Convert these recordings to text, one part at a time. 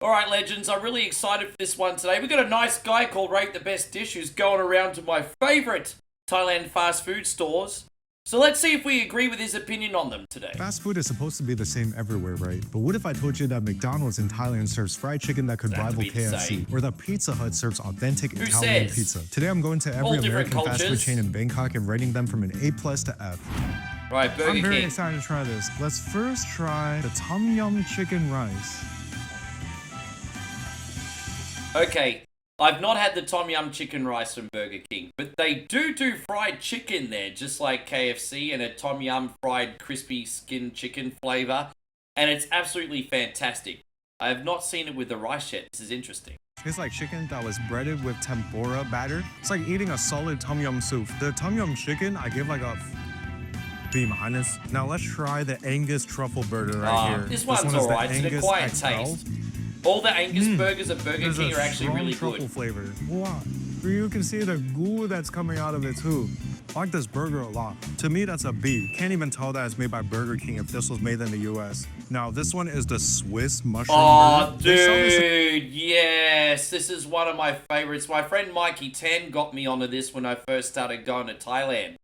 All right, legends, I'm really excited for this one today. We've got a nice guy called Rate the Best Dish who's going around to my favourite Thailand fast food stores. So let's see if we agree with his opinion on them today. Fast food is supposed to be the same everywhere, right? But what if I told you that McDonald's in Thailand serves fried chicken that could rival KFC? Or that Pizza Hut serves authentic Italian pizza? Today I'm going to every American fast food chain in Bangkok and rating them from an A+ to F. Right, Burger King. I'm very excited to try this. Let's first try the Tom Yum chicken rice. Okay, I've not had the Tom Yum chicken rice from Burger King, but they do fried chicken there, just like KFC, and a Tom Yum fried crispy skin chicken flavor, and it's absolutely fantastic. I have not seen it with the rice yet. This is interesting. It's like chicken that was breaded with tempura batter. It's like eating a solid Tom Yum soup. The Tom Yum chicken, I give like a B-. Now let's try the Angus truffle burger right here. This one's alright. It's an acquired taste. All the Angus burgers at Burger King are actually really good. Flavor. Wow. You can see the goo that's coming out of it too. I like this burger a lot. To me, that's a B. Can't even tell that it's made by Burger King if this was made in the US. Now, this one is the Swiss mushroom burger. Dude, yes. This is one of my favorites. My friend Mikey Tan got me onto this when I first started going to Thailand.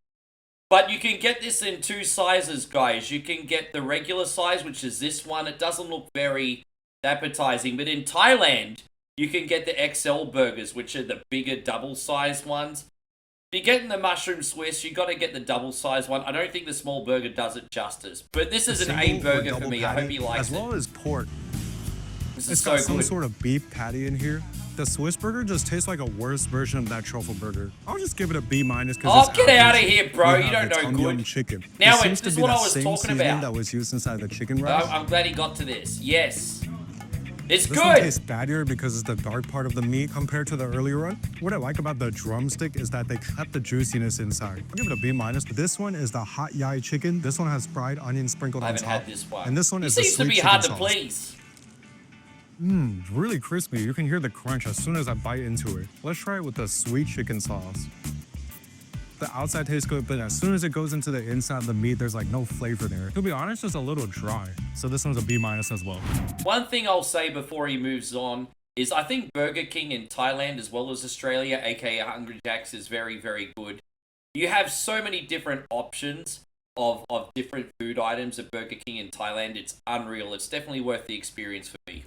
But you can get this in two sizes, guys. You can get the regular size, which is this one. It doesn't look very appetizing, but in Thailand you can get the XL burgers, which are the bigger double-sized ones. If you're getting the mushroom Swiss, you got to get the double-sized one. I don't think the small burger does it justice, but this is an A burger for me. I hope he likes it. As well as pork. It's got some sort of beef patty in here. The Swiss burger just tastes like a worse version of that truffle burger. I'll just give it a B- because oh, get out of here, bro! You don't know good. Chicken. Now this is what I was talking about. That was used inside the chicken rice. I'm glad he got to this. Yes. It's this good. One tastes fattier because it's the dark part of the meat compared to the earlier one. What I like about the drumstick is that they kept the juiciness inside. I'll give it a B-. This one is the hot yai chicken. This one has fried onion sprinkled on top. I haven't had this one. And this one is the sweet chicken sauce. Seems to be hard to please. Really crispy. You can hear the crunch as soon as I bite into it. Let's try it with the sweet chicken sauce. The outside tastes good, but as soon as it goes into the inside of the meat, there's like no flavor there. To be honest, it's a little dry. So this one's a B- as well. One thing I'll say before he moves on is I think Burger King in Thailand as well as Australia, aka Hungry Jack's, is very, very good. You have so many different options of different food items at Burger King in Thailand. It's unreal. It's definitely worth the experience for me.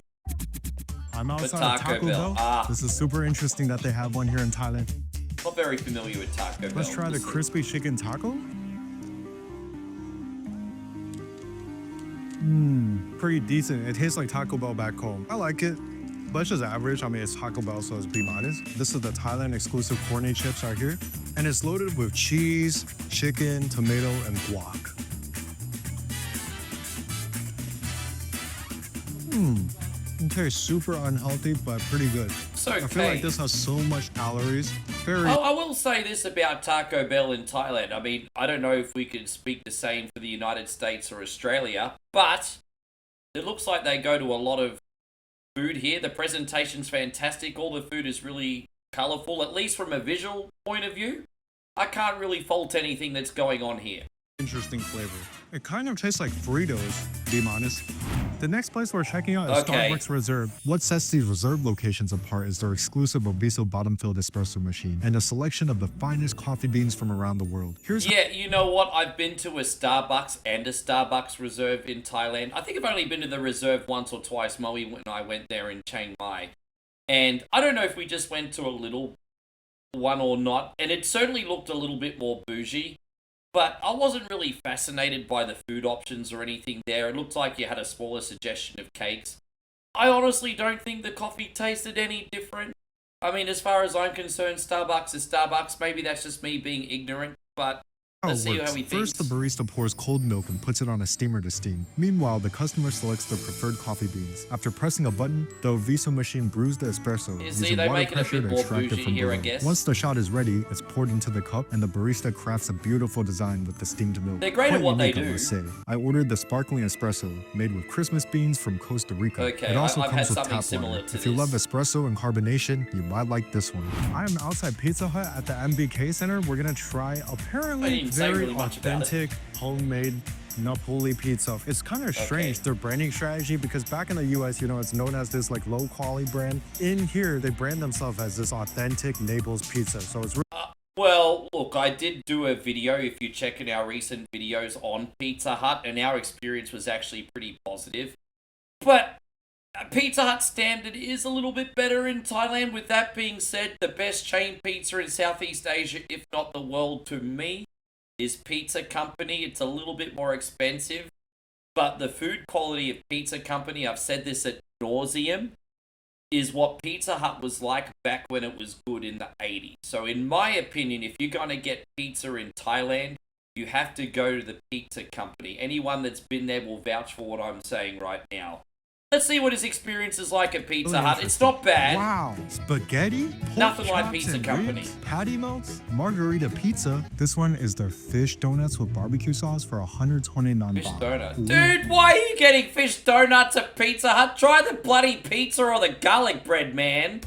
I'm outside of Taco Bell. This is super interesting that they have one here in Thailand. Not very familiar with Taco Bell. Let's try the crispy chicken taco. Pretty decent. It tastes like Taco Bell back home. I like it, but it's just average. I mean, it's Taco Bell, so it's B-. This is the Thailand exclusive cornet chips right here. And it's loaded with cheese, chicken, tomato, and guac. It tastes super unhealthy, but pretty good. It's okay. I feel like this has so much calories. I will say this about Taco Bell in Thailand. I mean, I don't know if we could speak the same for the United States or Australia, but it looks like they go to a lot of food here. The presentation's fantastic. All the food is really colorful, at least from a visual point of view. I can't really fault anything that's going on here. Interesting flavor. It kind of tastes like Fritos, to be honest. The next place we're checking out is Starbucks Reserve. What sets these Reserve locations apart is their exclusive Obiso bottom-filled espresso machine and a selection of the finest coffee beans from around the world. Yeah, you know what? I've been to a Starbucks and a Starbucks Reserve in Thailand. I think I've only been to the Reserve once or twice, Moe, when I went there in Chiang Mai. And I don't know if we just went to a little one or not, and it certainly looked a little bit more bougie. But I wasn't really fascinated by the food options or anything there. It looked like you had a smaller suggestion of cakes. I honestly don't think the coffee tasted any different. I mean, as far as I'm concerned, Starbucks is Starbucks. Maybe that's just me being ignorant, but let's see how he thinks. First, the barista pours cold milk and puts it on a steamer to steam. Meanwhile, the customer selects their preferred coffee beans. After pressing a button, the Oviso machine brews the espresso using water pressure to extract it from below. Once the shot is ready, it's poured into the cup, and the barista crafts a beautiful design with the steamed milk. They're great at what they do. I ordered the sparkling espresso, made with Christmas beans from Costa Rica. It also comes with tap water. If you love espresso and carbonation, you might like this one. I am outside Pizza Hut at the MBK Center. We're gonna try apparently very authentic, homemade Napoli pizza. It's kind of strange, their branding strategy, because back in the US, you know, it's known as this like low quality brand. In here, they brand themselves as this authentic Naples pizza. So it's well, look, I did do a video, if you check in our recent videos, on Pizza Hut, and our experience was actually pretty positive. But Pizza Hut standard is a little bit better in Thailand. With that being said, the best chain pizza in Southeast Asia, if not the world to me, is Pizza Company. It's a little bit more expensive, but the food quality of Pizza Company, I've said this ad nauseum, is what Pizza Hut was like back when it was good in the 80s. So in my opinion, if you're going to get pizza in Thailand, you have to go to the Pizza Company. Anyone that's been there will vouch for what I'm saying right now. Let's see what his experience is like at Pizza Hut. It's not bad. Wow. Spaghetti? Nothing like Pizza Company. Patty melts? Margarita pizza. This one is their fish donuts with barbecue sauce for 129 Fish donut. Dude, why are you getting fish donuts at Pizza Hut? Try the bloody pizza or the garlic bread, man.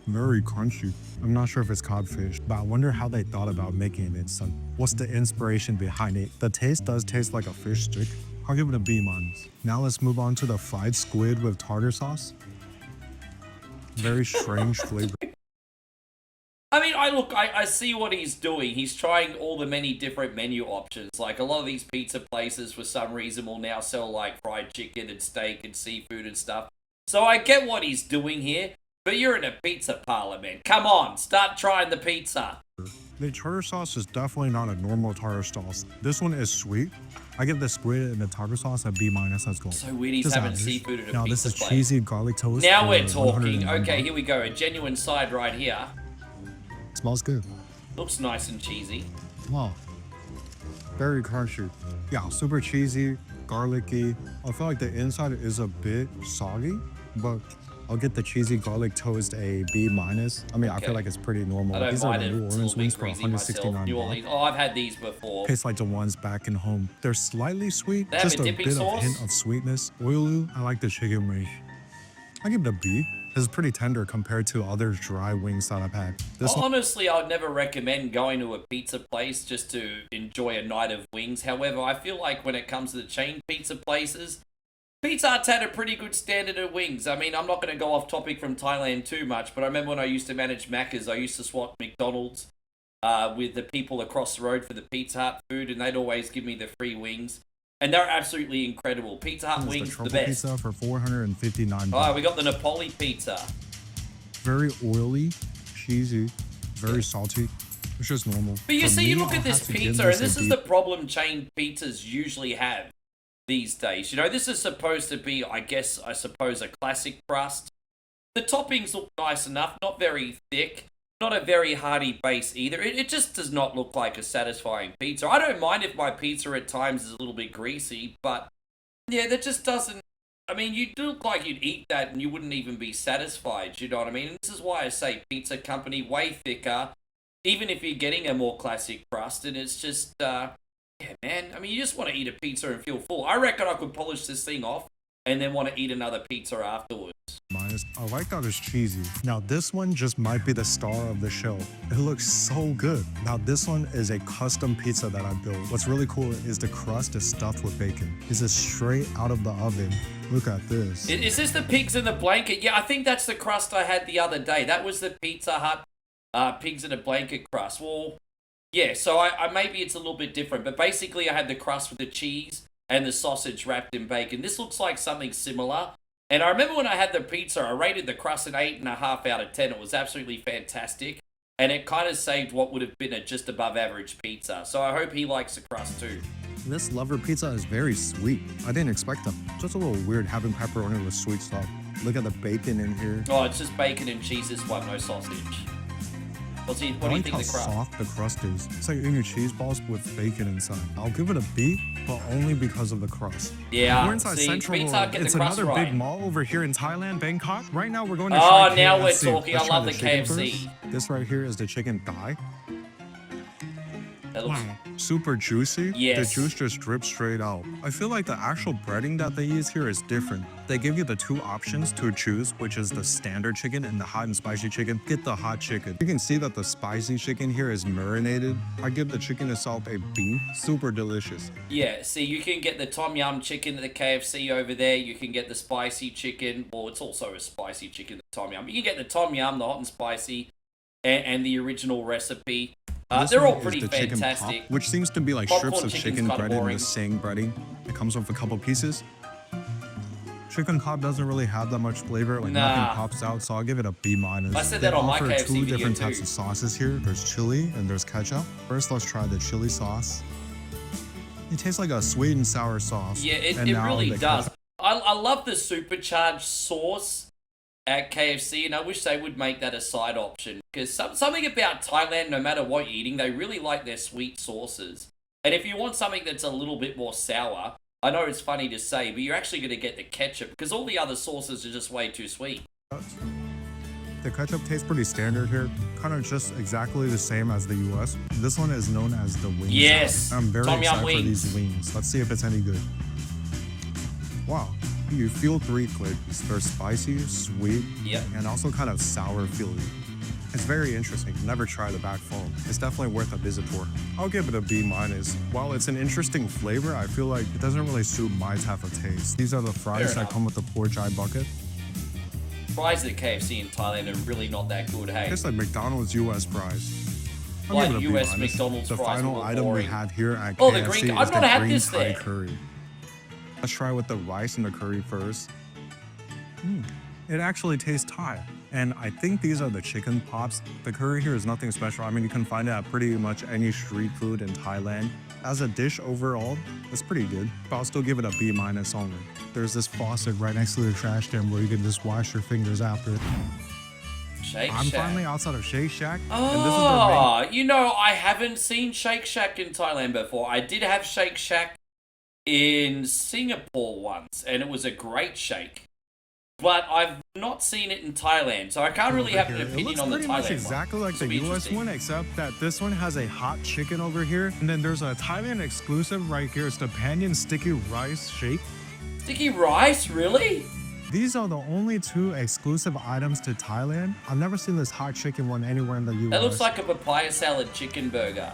Very crunchy. I'm not sure if it's codfish, but I wonder how they thought about making it. So what's the inspiration behind it? The taste does taste like a fish stick. I'll give it a B-. Now let's move on to the fried squid with tartar sauce. Very strange flavor. I mean, I see what he's doing. He's trying all the many different menu options. Like, a lot of these pizza places, for some reason, will now sell, like, fried chicken and steak and seafood and stuff. So I get what he's doing here. But you're in a pizza parlor, man. Come on, start trying the pizza. The tartar sauce is definitely not a normal tartar sauce. This one is sweet. I give the squid and the tartar sauce a B-. Let's go. So weird he's having seafood at a pizza place. Now this is cheesy garlic toast. Now we're talking. Okay, here we go. A genuine side right here. Smells good. Looks nice and cheesy. Wow. Very crunchy. Yeah, super cheesy, garlicky. I feel like the inside is a bit soggy, but I'll get the cheesy garlic toast a B-. I mean, I feel like it's pretty normal. I don't These mind are it. the New Orleans wings for 169 New Orleans. Oh, I've had these before. Tastes like the ones back in home. They're slightly sweet, They have just a a dipping bit sauce? of hint of sweetness. Oily, I like the chicken wing. I give it a B. It's pretty tender compared to other dry wings that I've had. Honestly, I would never recommend going to a pizza place just to enjoy a night of wings. However, I feel like when it comes to the chain pizza places, Pizza Hut's had a pretty good standard of wings. I mean, I'm not going to go off topic from Thailand too much, but I remember when I used to manage Macca's, I used to swap McDonald's with the people across the road for the Pizza Hut food, and they'd always give me the free wings. And they're absolutely incredible. Pizza Hut wings, the best. Pizza for 459 Oh, we got the Napoli pizza. Very oily, cheesy, very salty. It's just normal. But you see, you look at this pizza, and this is the problem chain pizzas usually have these days. You know, this is supposed to be, I suppose, a classic crust. The toppings look nice enough, not very thick, not a very hearty base either. It just does not look like a satisfying pizza. I don't mind if my pizza at times is a little bit greasy, but yeah, that just doesn't, I mean, you do look like you'd eat that and you wouldn't even be satisfied, you know what I mean? And this is why I say Pizza Company, way thicker, even if you're getting a more classic crust, and it's just, yeah, man. I mean, you just want to eat a pizza and feel full. I reckon I could polish this thing off and then want to eat another pizza afterwards. I like that it's cheesy. Now, this one just might be the star of the show. It looks so good. Now, this one is a custom pizza that I built. What's really cool is the crust is stuffed with bacon. This is straight out of the oven. Look at this. Is this the pigs in the blanket? Yeah, I think that's the crust I had the other day. That was the Pizza Hut pigs in a blanket crust. Well, yeah, so I maybe it's a little bit different, but basically I had the crust with the cheese and the sausage wrapped in bacon. This looks like something similar. And I remember when I had the pizza, I rated the crust an 8.5 out of 10. It was absolutely fantastic. And it kind of saved what would have been a just above average pizza. So I hope he likes the crust too. This lover pizza is very sweet. I didn't expect them. Just a little weird having pepperoni with sweet stuff. Look at the bacon in here. Oh, it's just bacon and cheese, this one, no sausage. What do you think the crust? Soft the crust is. It's like eating cheese balls with bacon inside. I'll give it a B, but only because of the crust. Yeah, we're inside Central World. It's another big mall over here in Thailand, Bangkok. Right now we're going to try KFC. Now we're talking. I love the KFC. This right here is the chicken thigh. That looks Super juicy. Yes. The juice just drips straight out. I feel like the actual breading that they use here is different. They give you the two options to choose, which is the standard chicken and the hot and spicy chicken. Get the hot chicken. You can see that the spicy chicken here is marinated. I give the chicken itself a B. Super delicious. Yeah, see, you can get the tom yum chicken at the KFC over there. You can get the spicy chicken. Well, it's also a spicy chicken, the tom yum. You can get the tom yum, the hot and spicy, and the original recipe. They're all pretty fantastic. Pop, which seems to be like Popcorn strips of chicken breaded in the same breading. It comes with a couple pieces. Chicken pop doesn't really have that much flavor, like nothing pops out, so I'll give it a B-. I said that on my KFC video two different types of sauces here. There's chili and there's ketchup. First, let's try the chili sauce. It tastes like a sweet and sour sauce. Yeah, it really does. I love the supercharged sauce at KFC, and I wish they would make that a side option, because something about Thailand, no matter what you're eating, they really like their sweet sauces. And if you want something that's a little bit more sour, I know it's funny to say, but you're actually going to get the ketchup, because all the other sauces are just way too sweet. The ketchup tastes pretty standard here, kind of just exactly the same as the US. This one is known as the wing Yes! sauce. I'm very Tom Yum excited for wings. these wings. Let's see if it's any good. Wow. You feel three flavors. They're spicy, sweet, and also kind of sour feeling. It's very interesting. Never tried the back foam. It's definitely worth a visit for. I'll give it a B-. While it's an interesting flavor, I feel like it doesn't really suit my type of taste. These are the fries that come with the pork eye bucket. Fries at KFC in Thailand are really not that good, hey? It's like McDonald's US fries. Like US McDonald's the fries. The final item we had here at KFC the green. I've not had this Thai there. Curry. Let's try with the rice and the curry first. It actually tastes Thai. And I think these are the chicken pops. The curry here is nothing special. I mean, you can find it at pretty much any street food in Thailand. As a dish overall, it's pretty good. But I'll still give it a B- only. There's this faucet right next to the trash can where you can just wash your fingers after. Shake Shack. I'm finally outside of Shake Shack. Oh, and this is you know, I haven't seen Shake Shack in Thailand before. I did have Shake Shack in Singapore once, and it was a great shake. But I've not seen it in Thailand, so I can't really have an opinion on the Thailand one. It looks pretty much exactly like the US one, except that this one has a hot chicken over here, and then there's a Thailand exclusive right here. It's the Pandan Sticky Rice Shake. Sticky rice? Really? These are the only two exclusive items to Thailand. I've never seen this hot chicken one anywhere in the US. That looks like a papaya salad chicken burger.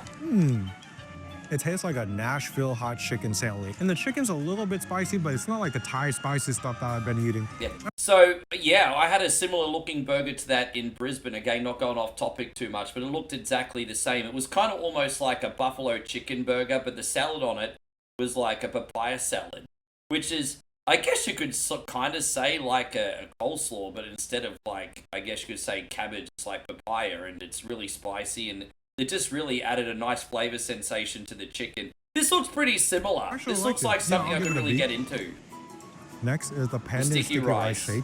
It tastes like a Nashville hot chicken sandwich. And the chicken's a little bit spicy, but it's not like the Thai spicy stuff that I've been eating. Yeah. So, yeah, I had a similar looking burger to that in Brisbane. Again, not going off topic too much, but it looked exactly the same. It was kind of almost like a buffalo chicken burger, but the salad on it was like a papaya salad, which is, I guess you could kind of say like a coleslaw, but instead of like, I guess you could say cabbage, it's like papaya, and it's really spicy, and it just really added a nice flavor sensation to the chicken. This looks pretty similar. This looks like something I could really get into. Next is the Pandan Sticky Rice Shake.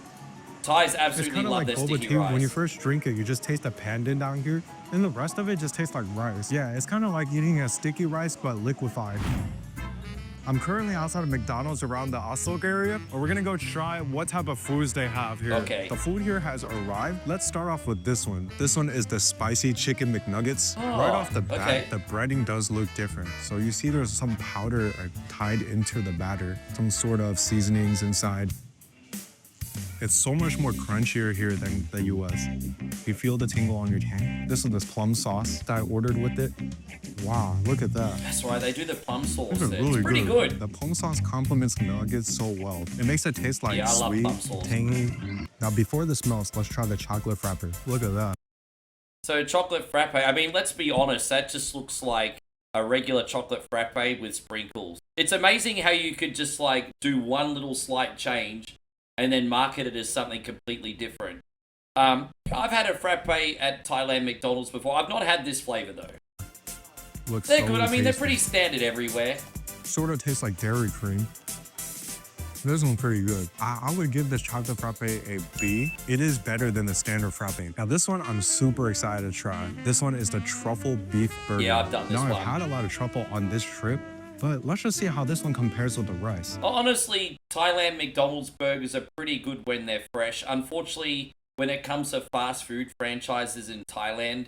Thais absolutely love their sticky rice. It's kind of like boba tea. When you first drink it, you just taste the pandan down here, and the rest of it just tastes like rice. Yeah, it's kind of like eating a sticky rice, but liquefied. I'm currently outside of McDonald's around the Oslo area, and we're gonna go try what type of foods they have here. Okay. The food here has arrived. Let's start off with this one. This one is the spicy chicken McNuggets. Right off the bat, the breading does look different. So you see there's some powder tied into the batter, some sort of seasonings inside. It's so much more crunchier here than the US. You feel the tingle on your tongue. This is this plum sauce that I ordered with it. Wow, look at that. That's right, they do the plum sauce. It's really pretty good. The plum sauce complements nuggets so well. It makes it taste like sweet, tangy. Now before the smells, let's try the chocolate frapper. Look at that. So chocolate frappe, I mean, let's be honest, that just looks like a regular chocolate frappe with sprinkles. It's amazing how you could just like do one little slight change and then market it as something completely different. I've had a frappe at Thailand McDonald's before. I've not had this flavor though. They're good. I mean, they're pretty standard everywhere. Sort of tastes like dairy cream. This one's pretty good. I would give this chocolate frappe a B. It is better than the standard frappe. Now this one I'm super excited to try. This one is the truffle beef burger. Yeah, I've done this one. Now I've had a lot of truffle on this trip, but let's just see how this one compares with the rice. Honestly, Thailand McDonald's burgers are pretty good when they're fresh. Unfortunately, when it comes to fast food franchises in Thailand,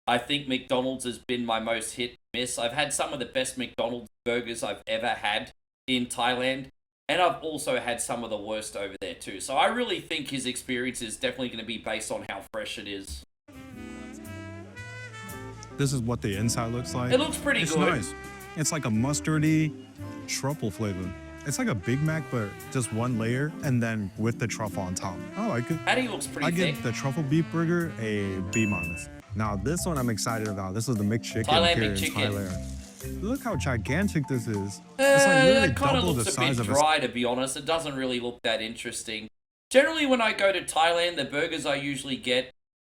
I think McDonald's has been my most hit and miss. I've had some of the best McDonald's burgers I've ever had in Thailand, and I've also had some of the worst over there too. So I really think his experience is definitely going to be based on how fresh it is. This is what the inside looks like. It looks pretty good. It's nice. It's like a mustardy truffle flavor. It's like a Big Mac, but just one layer, and then with the truffle on top. I like it. And he looks pretty thick. I give the truffle beef burger a B-. Now this one I'm excited about. This is the McChicken Thailand here McChicken. in Thailand. Look how gigantic this is. It's like literally it kind of double the looks a size bit of dry, to be honest. It doesn't really look that interesting. Generally, when I go to Thailand, the burgers I usually get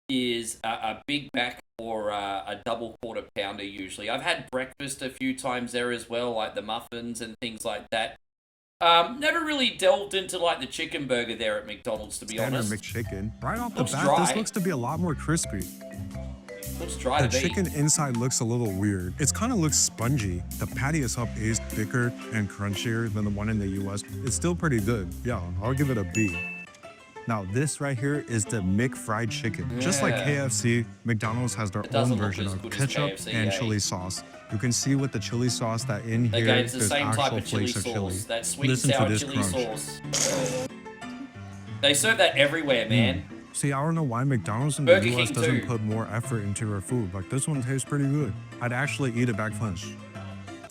is a Big Mac or a double quarter pounder usually. I've had breakfast a few times there as well, like the muffins and things like that. Never really delved into like the chicken burger there at McDonald's, to be honest. McChicken. Right off the Looks bat, dry. this looks to be a lot more crispy. Looks dry to The be. chicken inside looks a little weird. It kind of looks spongy. The patty itself is thicker and crunchier than the one in the US. It's still pretty good. Yeah, I'll give it a B. Now this right here is the McFried chicken. Yeah. Just like KFC, McDonald's has their own version as of good as ketchup KFC, and eh? chili sauce. You can see with the chili sauce that in here, Again, it's the there's same type actual of chili flakes of chili. sauce. That sweet Listen to sour this chili crunch. sauce. They serve that everywhere, man. See, I don't know why McDonald's in Burger the US King doesn't too. put more effort into their food. Like this one tastes pretty good. I'd actually eat it back punch.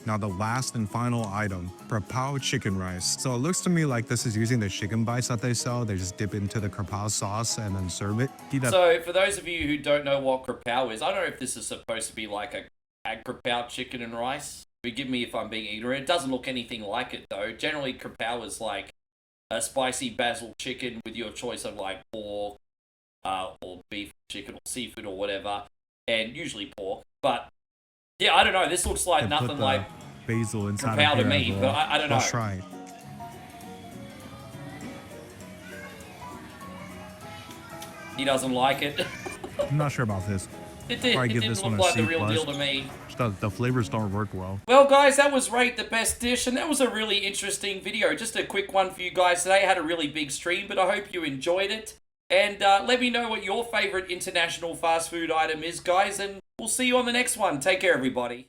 Now the last and final item, krapao chicken rice. So it looks to me like this is using the chicken bites that they sell. They just dip into the krapao sauce and then serve it. So for those of you who don't know what krapao is, I don't know if this is supposed to be like a krapao chicken and rice. Forgive me if I'm being ignorant. It doesn't look anything like it though. Generally krapao is like a spicy basil chicken with your choice of like pork, or beef, chicken, or seafood, or whatever, and usually pork. But yeah, I don't know. This looks like nothing like basil inside krapao of to here me, as but well. I don't know. Let's try it. He doesn't like it. I'm not sure about this. It Probably give didn't this one look a like the C+. real deal to me. The flavors don't work well. Well, guys, that was Rate the Best Dish, and that was a really interesting video. Just a quick one for you guys today. I had a really big stream, but I hope you enjoyed it. And let me know what your favorite international fast food item is, guys, and we'll see you on the next one. Take care, everybody.